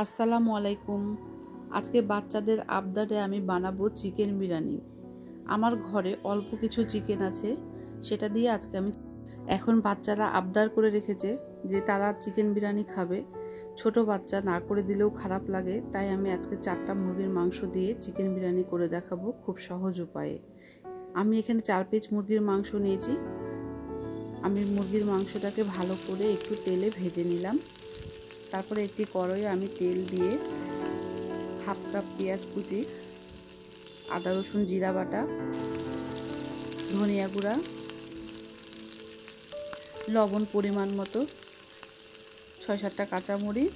আসসালামু আলাইকুম। আজকে বাচ্চাদের আবদারে আমি বানাবো চিকেন বিরিয়ানি। আমার ঘরে অল্প কিছু চিকেন আছে, সেটা দিয়ে আজকে আমি এখন বাচ্চারা আবদার করে রেখেছে যে তারা চিকেন বিরিয়ানি খাবে। ছোট বাচ্চা না করে দিলেও খারাপ লাগে, তাই আমি আজকে 4টা মুরগির মাংস দিয়ে চিকেন বিরিয়ানি করে দেখাবো খুব সহজ উপায়ে। আমি এখানে 4 পিস মুরগির মাংস নিয়েছি। আমি মুরগির মাংসটাকে ভালো করে একটু তেলে ভেজে নিলাম। তারপরে একটি কড়াইয়ে আমি তেল দিয়ে হাফ কাপ পেঁয়াজ কুচি, আদা রসুন জিরা বাটা, ধনিয়া গুঁড়া, লবণ পরিমাণ মতো, 6-7টা কাঁচামরিচ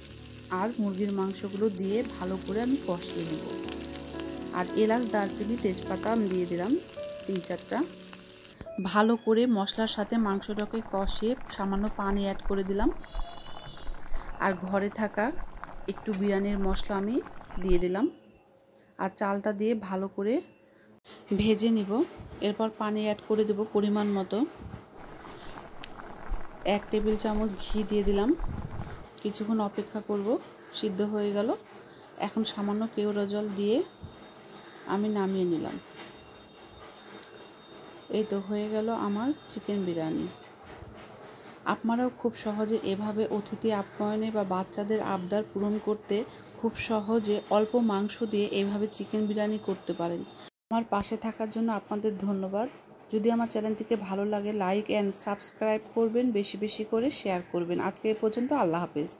আর মুরগির মাংসগুলো দিয়ে ভালো করে আমি কষিয়ে নেব। আর এলাচ, দারচিনি, তেজপাতা আমি দিয়ে দিলাম 3-4টা। ভালো করে মশলার সাথে মাংসটাকে কষিয়ে সামান্য পানি অ্যাড করে দিলাম। আর ঘরে থাকা একটু বিরিয়ানির মশলা আমি দিয়ে দিলাম। আর চালটা দিয়ে ভালো করে ভেজে নিব। এরপর পানি অ্যাড করে দেব পরিমাণ মতো। 1 টেবিল চামচ ঘি দিয়ে দিলাম। কিছুক্ষণ অপেক্ষা করব, সিদ্ধ হয়ে গেল। এখন সামান্য কেওড়া জল দিয়ে আমি নামিয়ে নিলাম। এই তো হয়ে গেল আমার চিকেন বিরিয়ানি। আপনারাও খুব সহজে এভাবে অতিথি আপ্যায়নে বা বাচ্চাদের আবদার পূরণ করতে খুব সহজে অল্প মাংস দিয়ে এভাবে চিকেন বিরিয়ানি করতে পারেন। আমার পাশে থাকার জন্য আপনাদের ধন্যবাদ। যদি আমার চ্যানেলটিকে ভালো লাগে লাইক অ্যান্ড সাবস্ক্রাইব করবেন, বেশি বেশি করে শেয়ার করবেন। আজকে এ পর্যন্ত, আল্লাহ হাফেজ।